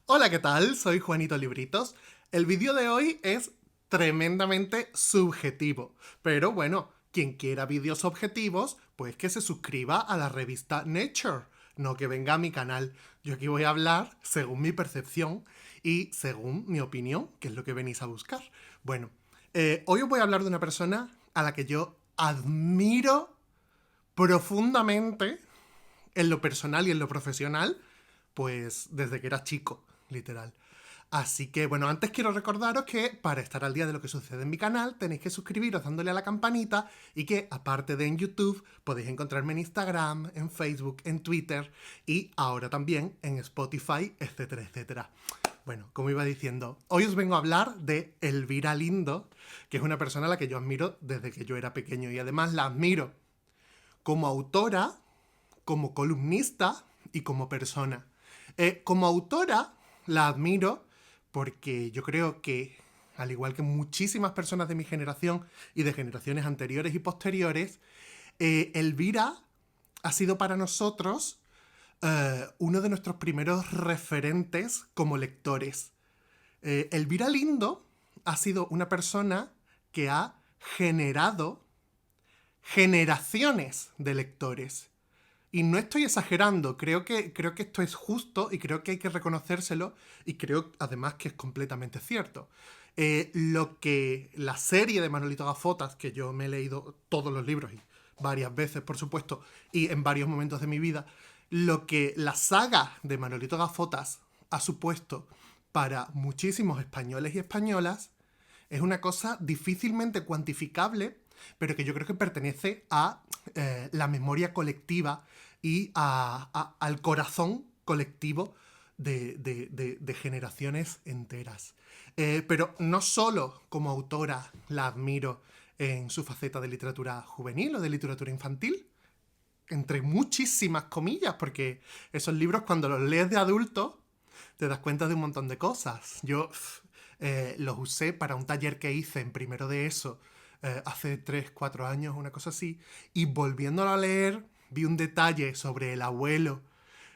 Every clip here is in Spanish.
Hola, ¿qué tal? Soy Juanito Libritos. El vídeo de hoy es tremendamente subjetivo, pero bueno, quien quiera vídeos objetivos, pues que se suscriba a la revista Nature, no que venga a mi canal. Yo aquí voy a hablar según mi percepción y según mi opinión, que es lo que venís a buscar. Bueno, hoy os voy a hablar de una persona a la que yo admiro profundamente en lo personal y en lo profesional, pues desde que era chico, literal. Así que, bueno, antes quiero recordaros que para estar al día de lo que sucede en mi canal tenéis que suscribiros dándole a la campanita y que, aparte de en YouTube, podéis encontrarme en Instagram, en Facebook, en Twitter y ahora también en Spotify, etcétera, etcétera. Bueno, como iba diciendo, hoy os vengo a hablar de Elvira Lindo, que es una persona a la que yo admiro desde que yo era pequeño y además la admiro como autora, como columnista y como persona. Como autora la admiro porque yo creo que, al igual que muchísimas personas de mi generación y de generaciones anteriores y posteriores, Elvira ha sido para nosotros uno de nuestros primeros referentes como lectores. Elvira Lindo ha sido una persona que ha generado generaciones de lectores. Y no estoy exagerando, creo que esto es justo y creo que hay que reconocérselo y creo además que es completamente cierto. Lo que la serie de Manolito Gafotas, que yo me he leído todos los libros y varias veces, por supuesto, y en varios momentos de mi vida, lo que la saga de Manolito Gafotas ha supuesto para muchísimos españoles y españolas es una cosa difícilmente cuantificable, pero que yo creo que pertenece a la memoria colectiva y al corazón colectivo de generaciones enteras. Pero no solo como autora la admiro en su faceta de literatura juvenil o de literatura infantil, entre muchísimas comillas, porque esos libros cuando los lees de adulto te das cuenta de un montón de cosas. Yo los usé para un taller que hice en primero de eso hace 3 4 años, una cosa así, y volviéndolo a leer vi un detalle sobre el abuelo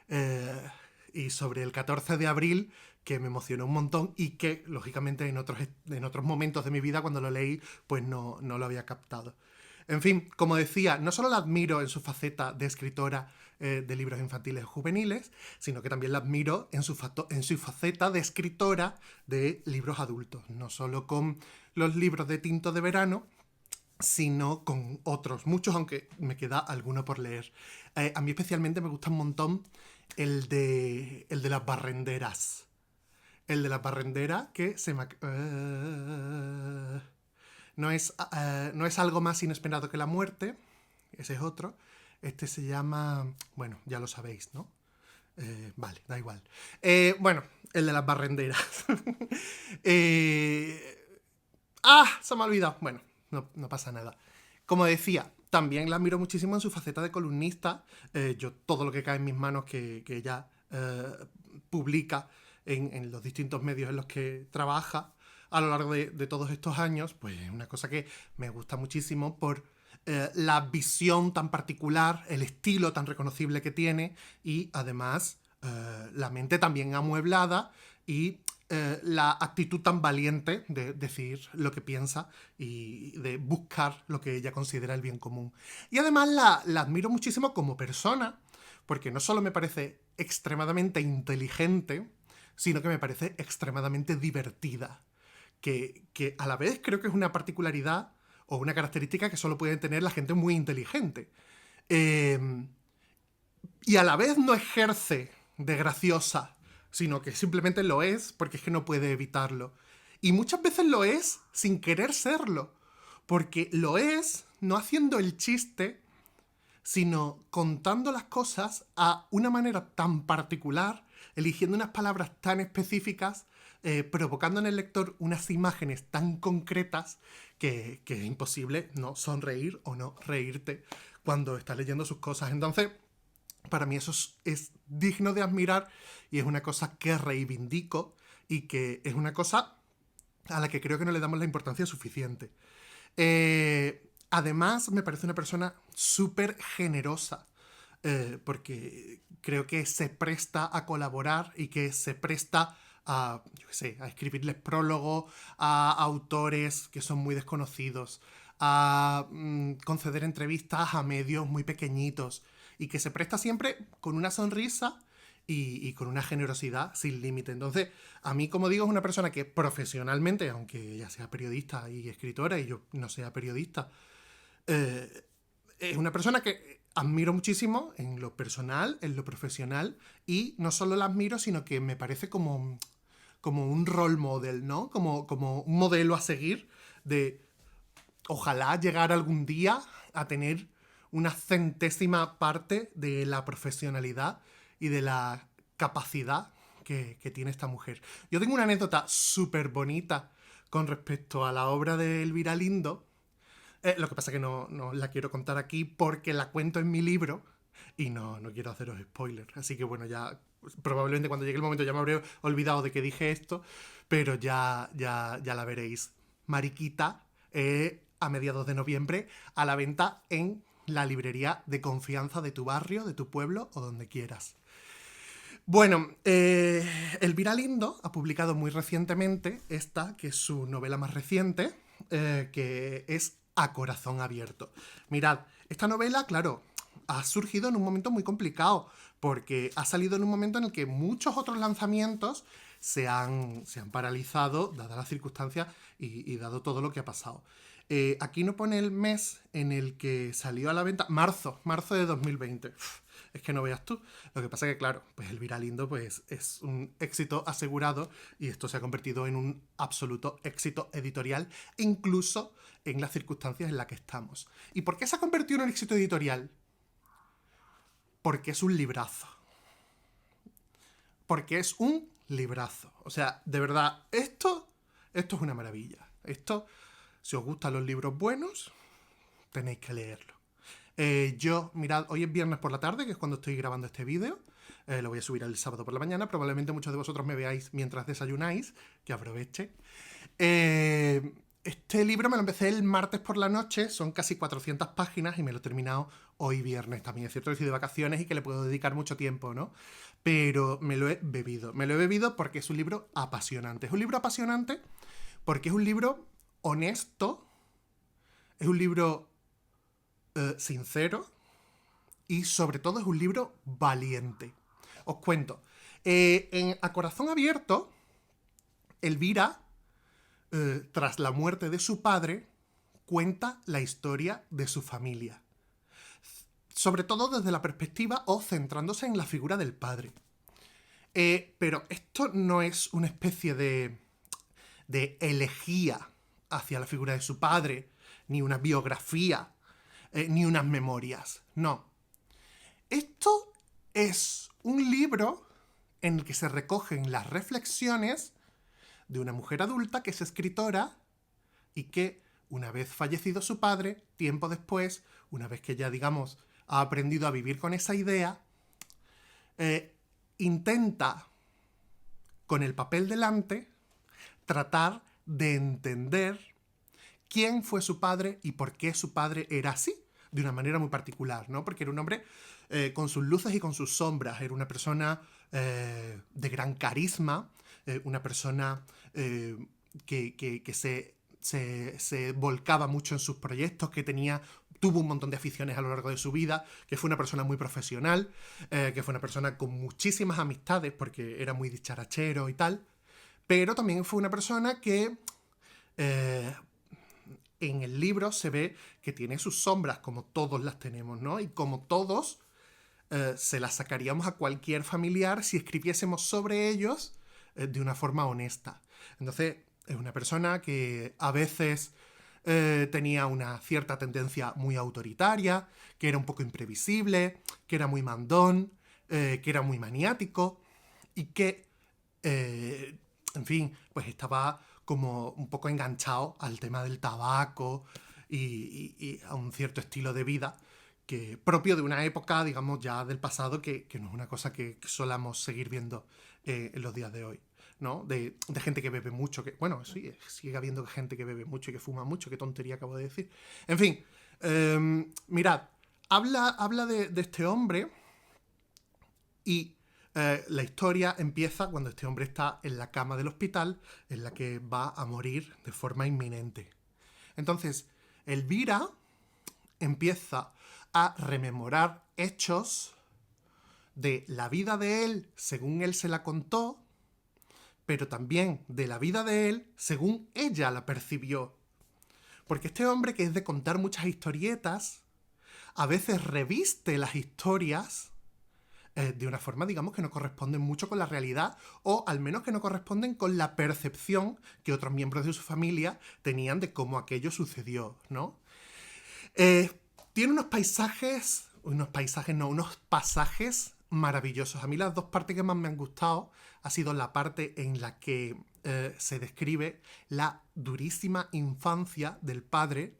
eh, y sobre el 14 de abril que me emocionó un montón y que, lógicamente, en otros momentos de mi vida, cuando lo leí, pues no lo había captado. En fin, como decía, no solo la admiro en su faceta de escritora de libros infantiles y juveniles, sino que también la admiro en su faceta de escritora de libros adultos, no solo con los libros de Tinto de Verano, sino con otros, muchos, aunque me queda alguno por leer. A mí especialmente me gusta un montón el de las barrenderas. El de las barrenderas que se me... no es algo más inesperado que la muerte, ese es otro. Este se llama... Bueno, ya lo sabéis, ¿no? Vale, da igual. Bueno, el de las barrenderas. eh, se me ha olvidado. Bueno, no pasa nada. Como decía, también la admiro muchísimo en su faceta de columnista. Yo todo lo que cae en mis manos que ella publica en los distintos medios en los que trabaja a lo largo de todos estos años, pues es una cosa que me gusta muchísimo por la visión tan particular, el estilo tan reconocible que tiene y además la mente también amueblada y la actitud tan valiente de decir lo que piensa y de buscar lo que ella considera el bien común. Y además la admiro muchísimo como persona, porque no solo me parece extremadamente inteligente, sino que me parece extremadamente divertida. Que a la vez creo que es una particularidad o una característica que solo puede tener la gente muy inteligente. Eh, y a la vez no ejerce de graciosa, sino que simplemente lo es porque es que no puede evitarlo. Y muchas veces lo es sin querer serlo, porque lo es no haciendo el chiste, sino contando las cosas a una manera tan particular, eligiendo unas palabras tan específicas, provocando en el lector unas imágenes tan concretas que es imposible no sonreír o no reírte cuando estás leyendo sus cosas. Entonces, para mí eso es digno de admirar y es una cosa que reivindico y que es una cosa a la que creo que no le damos la importancia suficiente. Además, me parece una persona súper generosa. porque creo que se presta a colaborar y que se presta a, yo qué sé, a escribirles prólogos a autores que son muy desconocidos, a conceder entrevistas a medios muy pequeñitos y que se presta siempre con una sonrisa y con una generosidad sin límite. Entonces, a mí, como digo, es una persona que profesionalmente, aunque ella sea periodista y escritora y yo no sea periodista, eh, es una persona que admiro muchísimo en lo personal, en lo profesional, y no solo la admiro, sino que me parece como un role model, ¿no? Como un modelo a seguir de ojalá llegar algún día a tener una centésima parte de la profesionalidad y de la capacidad que tiene esta mujer. Yo tengo una anécdota súper bonita con respecto a la obra de Elvira Lindo. Lo que pasa es que no la quiero contar aquí porque la cuento en mi libro y no quiero haceros spoilers. Así que bueno, ya probablemente cuando llegue el momento ya me habré olvidado de que dije esto, pero ya la veréis. Mariquita, a mediados de noviembre, a la venta en la librería de confianza de tu barrio, de tu pueblo o donde quieras. Bueno, Elvira Lindo ha publicado muy recientemente esta, que es su novela más reciente, que es A Corazón Abierto. Mirad, esta novela, claro, ha surgido en un momento muy complicado, porque ha salido en un momento en el que muchos otros lanzamientos se han paralizado, dadas las circunstancias y dado todo lo que ha pasado. Aquí no pone el mes en el que salió a la venta. Marzo de 2020. Es que no veas tú. Lo que pasa es que, claro, pues Elvira Lindo pues, es un éxito asegurado y esto se ha convertido en un absoluto éxito editorial, incluso en las circunstancias en las que estamos. ¿Y por qué se ha convertido en un éxito editorial? Porque es un librazo. Porque es un librazo. O sea, de verdad, esto es una maravilla. Esto, si os gustan los libros buenos, tenéis que leerlo. Yo, mirad, hoy es viernes por la tarde, que es cuando estoy grabando este vídeo. Lo voy a subir el sábado por la mañana. Probablemente muchos de vosotros me veáis mientras desayunáis, que aproveche. Este libro me lo empecé el martes por la noche, son casi 400 páginas y me lo he terminado hoy viernes. También es cierto que estoy de vacaciones y que le puedo dedicar mucho tiempo, ¿no? Pero me lo he bebido. Me lo he bebido porque es un libro apasionante. Es un libro apasionante porque es un libro honesto, es un libro sincero y sobre todo es un libro valiente. Os cuento. En A Corazón Abierto, Elvira, tras la muerte de su padre, cuenta la historia de su familia. Sobre todo desde la perspectiva o centrándose en la figura del padre. Pero esto no es una especie de elegía hacia la figura de su padre, ni una biografía, ni unas memorias. No. Esto es un libro en el que se recogen las reflexiones de una mujer adulta que es escritora y que, una vez fallecido su padre, tiempo después, una vez que ya, digamos, ha aprendido a vivir con esa idea, intenta, con el papel delante, tratar de entender quién fue su padre y por qué su padre era así, de una manera muy particular, ¿no? Porque era un hombre con sus luces y con sus sombras, era una persona de gran carisma, una persona que se volcaba mucho en sus proyectos, que tuvo un montón de aficiones a lo largo de su vida, que fue una persona muy profesional, que fue una persona con muchísimas amistades, porque era muy dicharachero y tal, pero también fue una persona que en el libro se ve que tiene sus sombras, como todos las tenemos, ¿no? Y como todos, se las sacaríamos a cualquier familiar si escribiésemos sobre ellos de una forma honesta. Entonces, es una persona que a veces tenía una cierta tendencia muy autoritaria, que era un poco imprevisible, que era muy mandón, que era muy maniático y que, en fin, pues estaba como un poco enganchado al tema del tabaco y a un cierto estilo de vida que propio de una época, digamos, ya del pasado, que no es una cosa que solamos seguir viendo en los días de hoy, ¿no? De gente que bebe mucho, que, bueno, sí, sigue habiendo gente que bebe mucho y que fuma mucho, qué tontería acabo de decir. En fin, mirad, habla de este hombre y la historia empieza cuando este hombre está en la cama del hospital en la que va a morir de forma inminente. Entonces, Elvira empieza a rememorar hechos de la vida de él según él se la contó, pero también de la vida de él según ella la percibió. Porque este hombre, que es de contar muchas historietas, a veces reviste las historias de una forma, digamos, que no corresponden mucho con la realidad, o al menos que no corresponden con la percepción que otros miembros de su familia tenían de cómo aquello sucedió, ¿no? Tiene unos pasajes maravillosos. A mí las dos partes que más me han gustado ha sido la parte en la que se describe la durísima infancia del padre,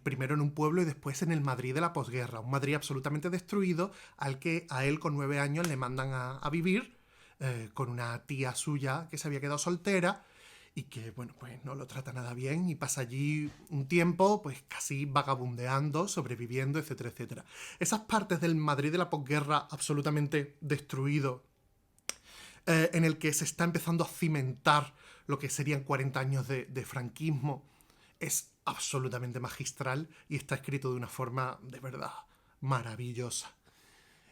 primero en un pueblo y después en el Madrid de la posguerra. Un Madrid absolutamente destruido al que a él con 9 años le mandan a vivir con una tía suya que se había quedado soltera y que, bueno, pues no lo trata nada bien y pasa allí un tiempo pues casi vagabundeando, sobreviviendo, etcétera, etcétera. Esas partes del Madrid de la posguerra absolutamente destruido, en el que se está empezando a cimentar lo que serían 40 años de franquismo, es absolutamente magistral y está escrito de una forma de verdad maravillosa.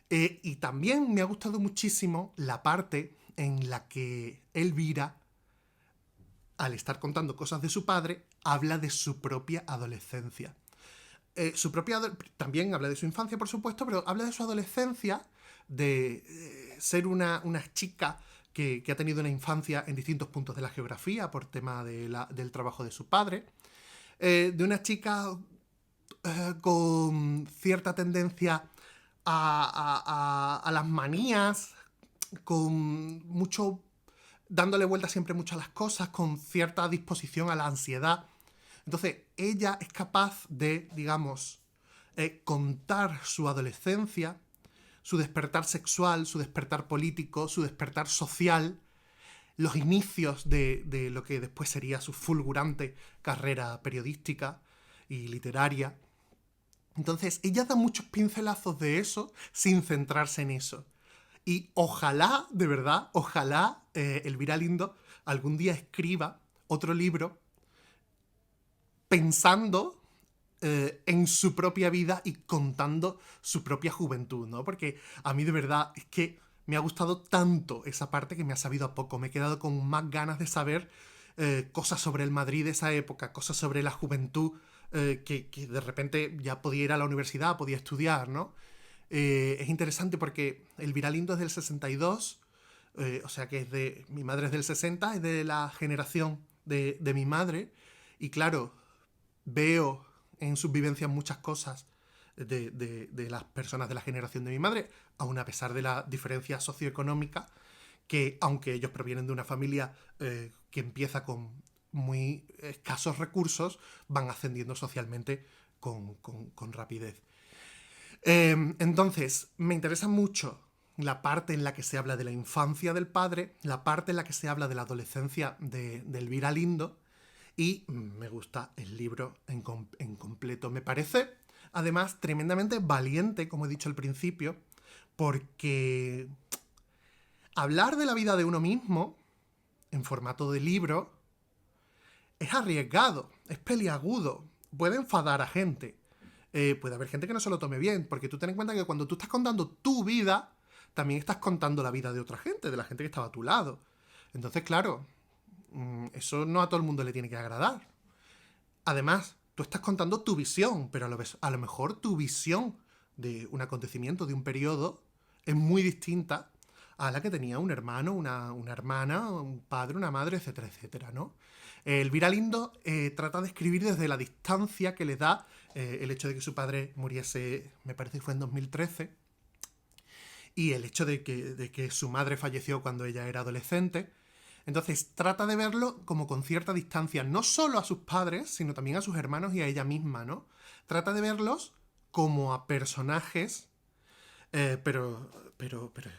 Y también me ha gustado muchísimo la parte en la que Elvira, al estar contando cosas de su padre, habla de su propia adolescencia. También habla de su infancia, por supuesto, pero habla de su adolescencia, de ser una chica que ha tenido una infancia en distintos puntos de la geografía por tema del trabajo de su padre, de una chica con cierta tendencia a las manías, con mucho dándole vuelta siempre mucho a las cosas, con cierta disposición a la ansiedad. Entonces, ella es capaz de, digamos, contar su adolescencia, su despertar sexual, su despertar político, su despertar social, los inicios de lo que después sería su fulgurante carrera periodística y literaria. Entonces, ella da muchos pincelazos de eso sin centrarse en eso. Y ojalá, de verdad, ojalá Elvira Lindo algún día escriba otro libro pensando en su propia vida y contando su propia juventud, ¿no? Porque a mí de verdad es que me ha gustado tanto esa parte que me ha sabido a poco. Me he quedado con más ganas de saber cosas sobre el Madrid de esa época, cosas sobre la juventud, que de repente ya podía ir a la universidad, podía estudiar, ¿no? Es interesante porque Elvira Lindo es del 62, o sea que mi madre es del 60, es de la generación de mi madre, y claro, veo en sus vivencias muchas cosas de las personas de la generación de mi madre, aun a pesar de la diferencia socioeconómica, que aunque ellos provienen de una familia que empieza con muy escasos recursos, van ascendiendo socialmente con rapidez. Entonces, me interesa mucho la parte en la que se habla de la infancia del padre, la parte en la que se habla de la adolescencia de Elvira Lindo, y me gusta el libro en completo. Me parece, además, tremendamente valiente, como he dicho al principio, porque hablar de la vida de uno mismo en formato de libro es arriesgado, es peliagudo, puede enfadar a gente. Puede haber gente que no se lo tome bien, porque tú ten en cuenta que cuando tú estás contando tu vida, también estás contando la vida de otra gente, de la gente que estaba a tu lado. Entonces, claro, eso no a todo el mundo le tiene que agradar. Además, tú estás contando tu visión, pero a lo mejor tu visión de un acontecimiento, de un periodo, es muy distinta a la que tenía un hermano, una hermana, un padre, una madre, etcétera, etcétera, ¿no? Elvira Lindo trata de escribir desde la distancia que le da el hecho de que su padre muriese, me parece que fue en 2013, y el hecho de que su madre falleció cuando ella era adolescente. Entonces trata de verlo como con cierta distancia, no solo a sus padres, sino también a sus hermanos y a ella misma, ¿no? Trata de verlos como a personajes, pero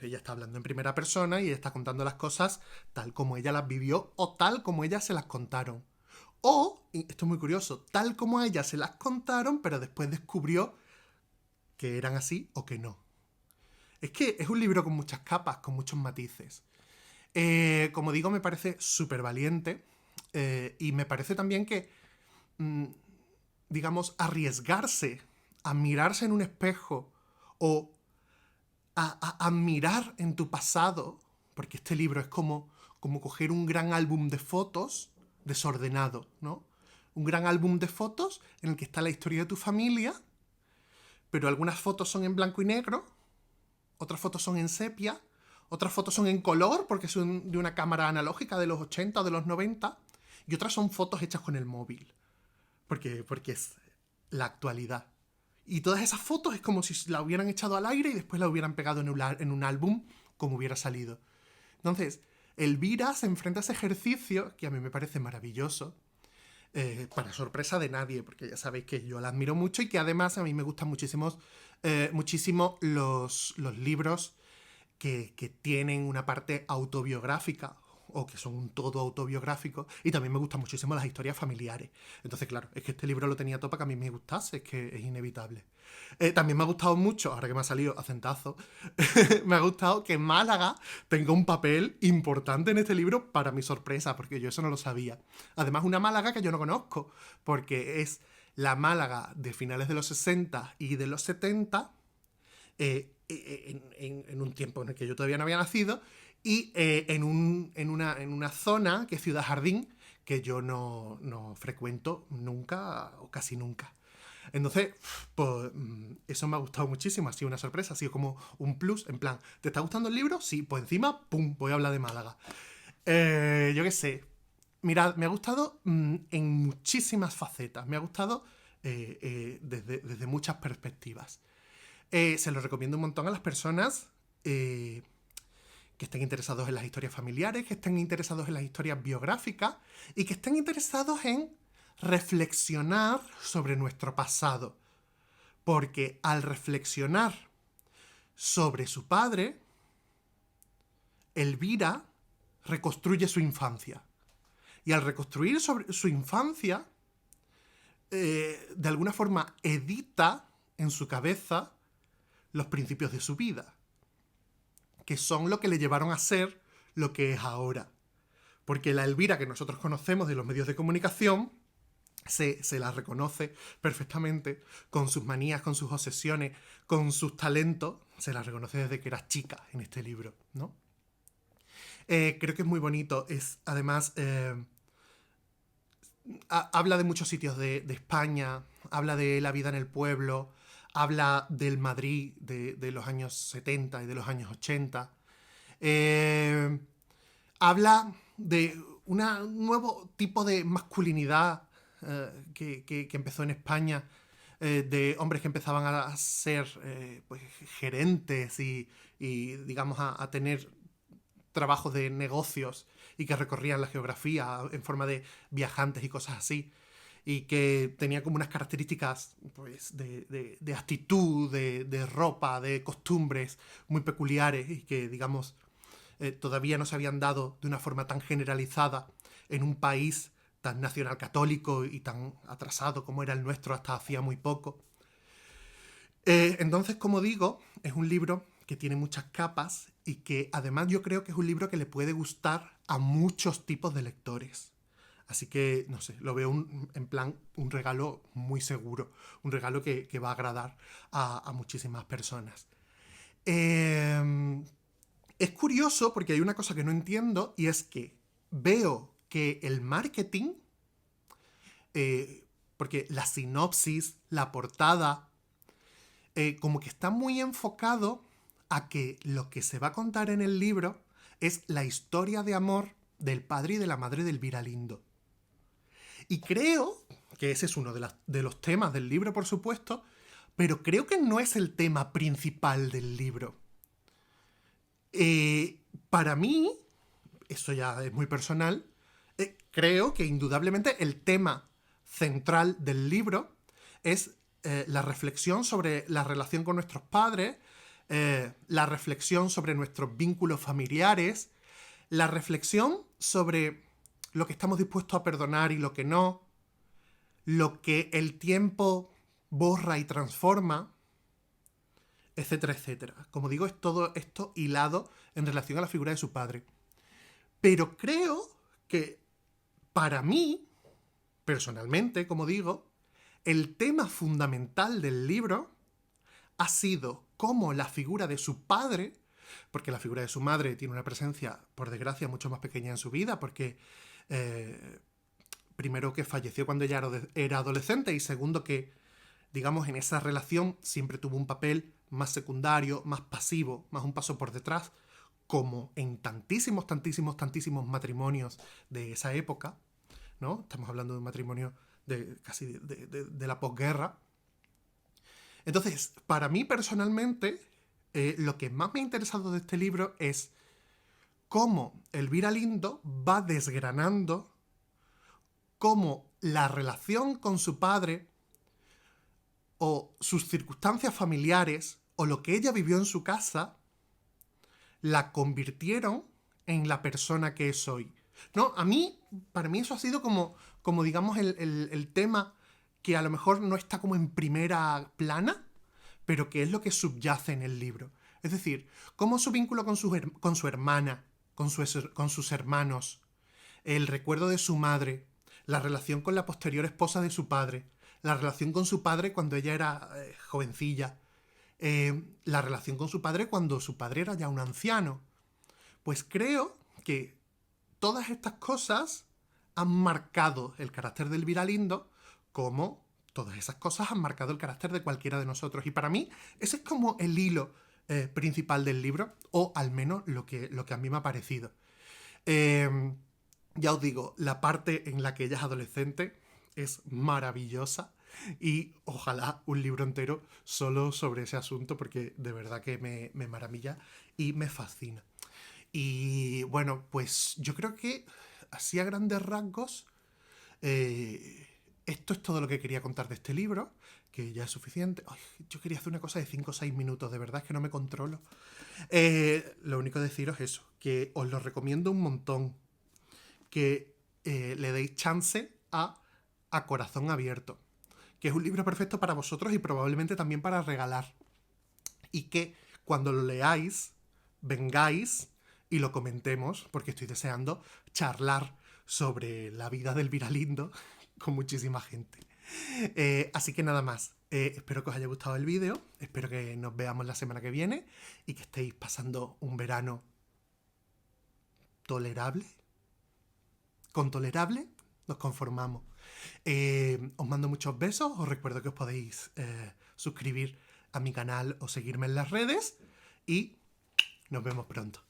ella está hablando en primera persona y ella está contando las cosas tal como ella las vivió o tal como ellas se las contaron. O, y esto es muy curioso, tal como a ella se las contaron, pero después descubrió que eran así o que no. Es que es un libro con muchas capas, con muchos matices. Como digo, me parece súper valiente y me parece también que, digamos, arriesgarse a mirarse en un espejo o a mirar en tu pasado, porque este libro es como coger un gran álbum de fotos desordenado, ¿no? Un gran álbum de fotos en el que está la historia de tu familia, pero algunas fotos son en blanco y negro, otras fotos son en sepia, otras fotos son en color, porque son de una cámara analógica de los 80 o de los 90, y otras son fotos hechas con el móvil, porque es la actualidad. Y todas esas fotos es como si la hubieran echado al aire y después la hubieran pegado en un álbum como hubiera salido. Entonces, Elvira se enfrenta a ese ejercicio que a mí me parece maravilloso, para sorpresa de nadie, porque ya sabéis que yo la admiro mucho y que además a mí me gustan muchísimo los libros que tienen una parte autobiográfica o que son un todo autobiográfico, y también me gustan muchísimo las historias familiares. Entonces, claro, es que este libro lo tenía todo para que a mí me gustase, es que es inevitable. También me ha gustado mucho, ahora que me ha salido acentazo, me ha gustado que Málaga tenga un papel importante en este libro para mi sorpresa, porque yo eso no lo sabía. Además, una Málaga que yo no conozco, porque es la Málaga de finales de los 60 y de los 70, en un tiempo en el que yo todavía no había nacido, y en una zona que es Ciudad Jardín, que yo no frecuento nunca o casi nunca. Entonces, pues eso me ha gustado muchísimo, ha sido una sorpresa, ha sido como un plus, en plan, ¿te está gustando el libro? Sí, pues encima, pum, voy a hablar de Málaga. Yo qué sé, mirad, me ha gustado en muchísimas facetas, me ha gustado desde muchas perspectivas. Se lo recomiendo un montón a las personas que estén interesados en las historias familiares, que estén interesados en las historias biográficas y que estén interesados en reflexionar sobre nuestro pasado. Porque al reflexionar sobre su padre, Elvira reconstruye su infancia. Y al reconstruir sobre su infancia, de alguna forma edita en su cabeza los principios de su vida, que son lo que le llevaron a ser lo que es ahora. Porque la Elvira que nosotros conocemos de los medios de comunicación se la reconoce perfectamente, con sus manías, con sus obsesiones, con sus talentos, se la reconoce desde que era chica en este libro, ¿no? Creo que es muy bonito, es además... habla de muchos sitios de España, habla de la vida en el pueblo, habla del Madrid de los años 70 y de los años 80. Habla de un nuevo tipo de masculinidad que empezó en España, de hombres que empezaban a ser pues, gerentes y digamos, a tener trabajos de negocios y que recorrían la geografía en forma de viajantes y cosas así. Y que tenía como unas características pues, de actitud, de ropa, de costumbres muy peculiares y que, digamos, todavía no se habían dado de una forma tan generalizada en un país tan nacional católico y tan atrasado como era el nuestro hasta hacía muy poco. Entonces, como digo, es un libro que tiene muchas capas y que además yo creo que es un libro que le puede gustar a muchos tipos de lectores. Así que, no sé, lo veo en plan un regalo muy seguro, un regalo que va a agradar a muchísimas personas. Es curioso porque hay una cosa que no entiendo y es que veo que el marketing, porque la sinopsis, la portada, como que está muy enfocado a que lo que se va a contar en el libro es la historia de amor del padre y de la madre de Elvira Lindo. Y creo que ese es uno de los temas del libro, por supuesto, pero creo que no es el tema principal del libro. Para mí, eso ya es muy personal, creo que indudablemente el tema central del libro es la reflexión sobre la relación con nuestros padres, la reflexión sobre nuestros vínculos familiares, la reflexión sobre lo que estamos dispuestos a perdonar y lo que no, lo que el tiempo borra y transforma, etcétera, etcétera. Como digo, es todo esto hilado en relación a la figura de su padre. Pero creo que para mí, personalmente, como digo, el tema fundamental del libro ha sido cómo la figura de su padre, porque la figura de su madre tiene una presencia, por desgracia, mucho más pequeña en su vida, porque primero que falleció cuando ella era adolescente y segundo que, digamos, en esa relación siempre tuvo un papel más secundario, más pasivo, más un paso por detrás, como en tantísimos, tantísimos, tantísimos matrimonios de esa época, ¿no? Estamos hablando de un matrimonio de casi de la posguerra. Entonces, para mí personalmente, lo que más me ha interesado de este libro es cómo Elvira Lindo va desgranando cómo la relación con su padre o sus circunstancias familiares o lo que ella vivió en su casa la convirtieron en la persona que es hoy. No, para mí eso ha sido como digamos, el tema que a lo mejor no está como en primera plana, pero que es lo que subyace en el libro. Es decir, cómo su vínculo con su hermana, con sus hermanos, el recuerdo de su madre, la relación con la posterior esposa de su padre, la relación con su padre cuando ella era jovencilla, la relación con su padre cuando su padre era ya un anciano. Pues creo que todas estas cosas han marcado el carácter de Elvira Lindo, como todas esas cosas han marcado el carácter de cualquiera de nosotros. Y para mí ese es como el hilo principal del libro, o al menos lo que a mí me ha parecido. Ya os digo, la parte en la que ella es adolescente es maravillosa y ojalá un libro entero solo sobre ese asunto porque de verdad que me maravilla y me fascina. Y bueno, pues yo creo que así a grandes rasgos esto es todo lo que quería contar de este libro, que ya es suficiente. Ay, yo quería hacer una cosa de 5 o 6 minutos, de verdad es que no me controlo. Lo único que deciros es eso, que os lo recomiendo un montón, que le deis chance a Corazón Abierto, que es un libro perfecto para vosotros y probablemente también para regalar. Y que cuando lo leáis, vengáis y lo comentemos, porque estoy deseando charlar sobre la vida del Viralindo con muchísima gente. Así que nada más. Espero que os haya gustado el vídeo, espero que nos veamos la semana que viene y que estéis pasando un verano tolerable. Con tolerable nos conformamos. Os mando muchos besos, os recuerdo que os podéis suscribir a mi canal o seguirme en las redes y nos vemos pronto.